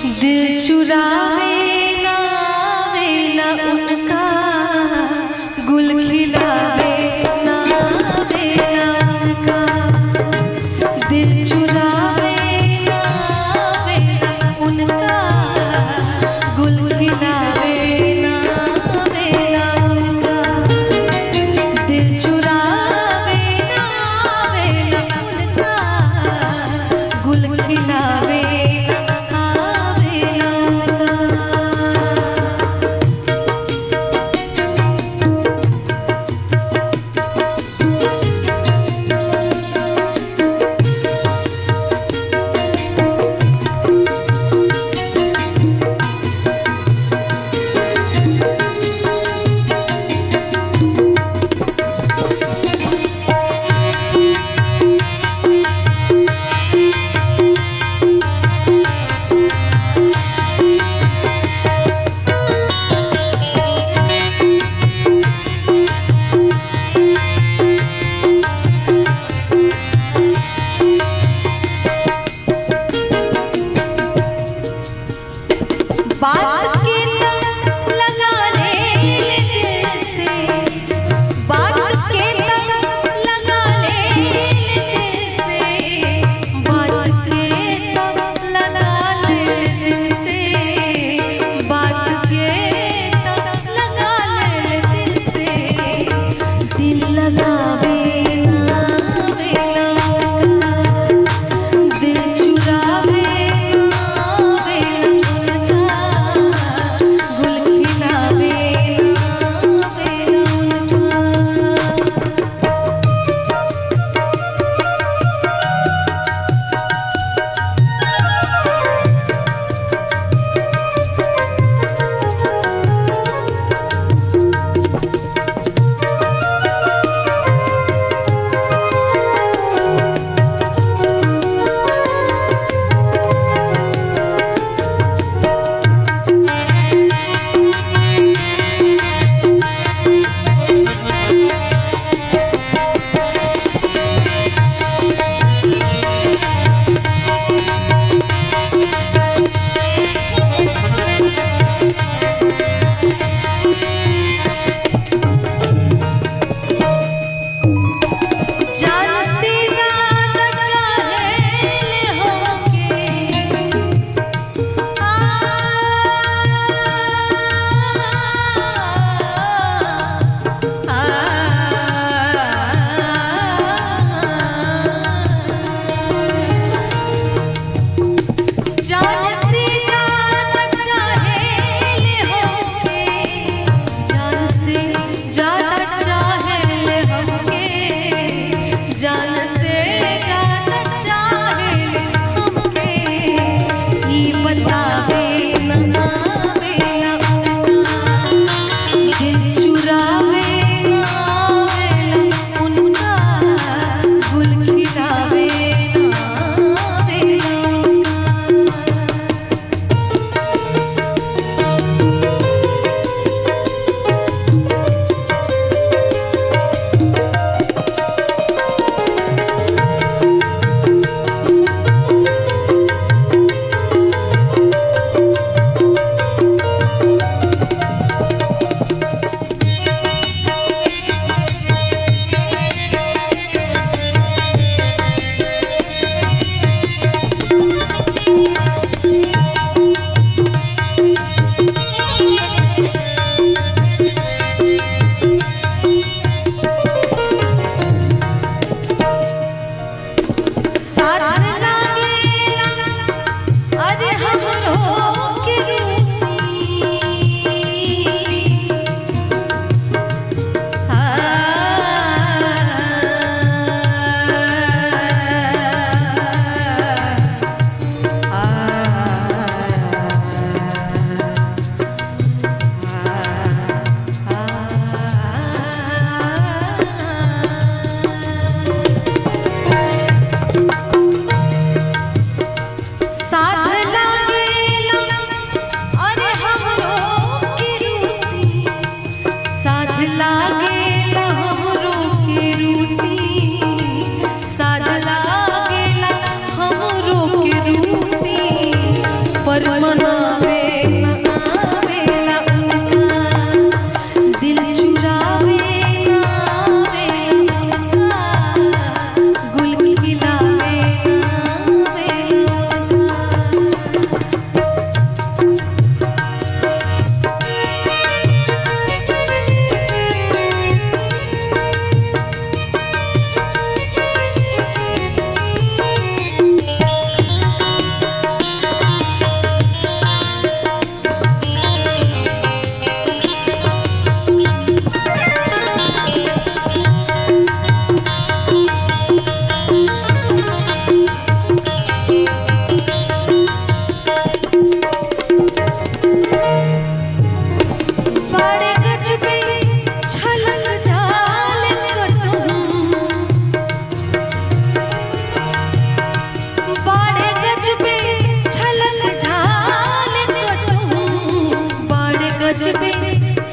दिल चुरावे ना वेला उनका, गुल खिलावे ना वेला उनका। दिल चुरावे ना वेला उनका, गुल खिलावे ना वेला उनका। दिल चुरावे ना वेला उनका, गुल खिलावे बात के तक लगा ले दिल से, बात के तक लगा ले दिल से, बात के तक लगा ले दिल से, बात के तक लगा ले दिल से। दिल लगावे ना वेला उनका, दिल चुरावे ना वेला उनका, मनावे न आवेला उनका, दिल चुरावे न आवेला उनका, गुल खिलावे न आवेला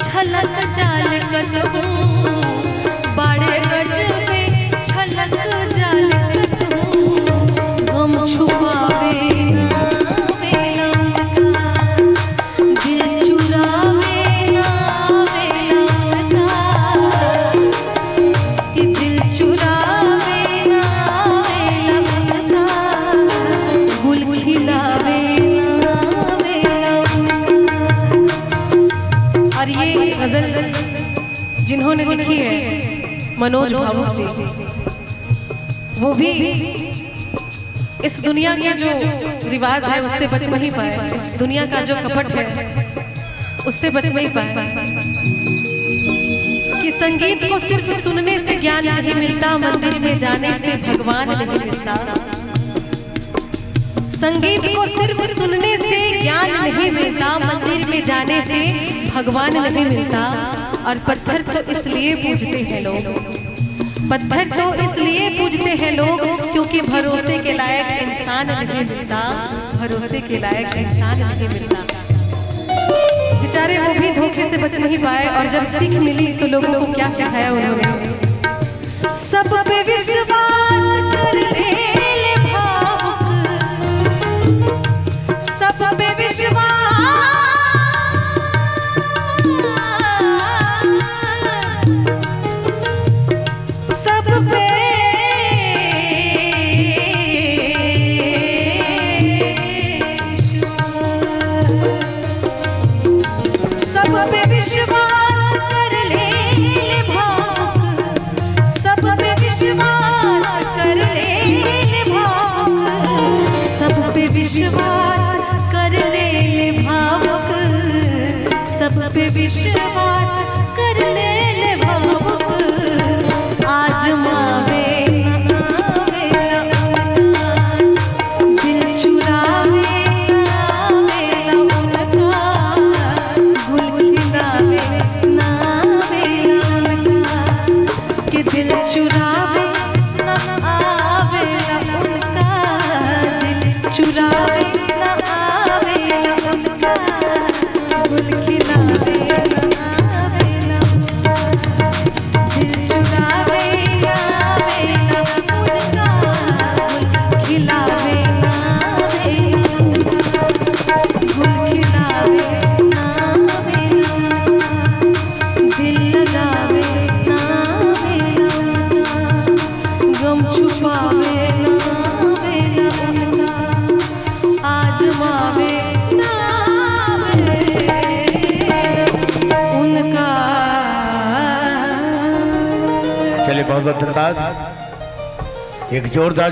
छलक जाल कतहूँ, बड़े गज पे छलक जाल कतहूँ, गम छुपावे न आवेला उनका, दिल चुरावे न आवेला उनका, कि दिल चुरावे न आवेला उनका, गुल खिलावे न आवेला उनका। और ये गजल जिन्होंने लिखी है मनोज भावुक जी, वो भी इस दुनिया के जो रिवाज है उससे बच नहीं पाए, इस दुनिया का जो कपट है उससे बच नहीं पाए, कि संगीत को सिर्फ सुनने से ज्ञान नहीं मिलता, मंदिर में जाने से भगवान नहीं मिलता। संगीत को सिर्फ सुनने से ज्ञान नहीं मिलता, मंदिर में जाने से भगवान नहीं मिलता। और पत्थर तो इसलिए पूजते हैं लोग, पत्थर तो इसलिए पूजते हैं लोग क्योंकि भरोसे के लायक इंसान नहीं मिलता, भरोसे के लायक इंसान नहीं मिलता। बेचारे वो भी धोखे से बच नहीं पाए, और जब सीख मिली तो लोगों को क्या सिखाया उन्होंने, सब पे विश्वास कर ले भावुक, सब पे विश्वास, सब पे सब पे विश्वास कर ले भावुक, सब पे विश्वास कर ले भावुक, सब पे विश्वास कर ले भावुक, सब पे विश्वास कर ले भावुक, आजमावे न आवेला उनका, दिल चुरावे न आवेला उनका, गुल खिलावे न आवेला उनका, कि दिल चुरावे न आवेला उनका, दिल चुरावे न आवेला उनका, गुल खिलावे न आवेला उनका, दिल चुरावे न आवेला उनका, गुल खिलावे न आवेला उनका, गुल खिलावे न आवेला उनका, दिल लगावे न आवेला उनका, गम छुपावे न आवेला उनका, आजमावे न आवेला उनका। चलिए बहुत बहुत धन्यवाद। एक जोरदार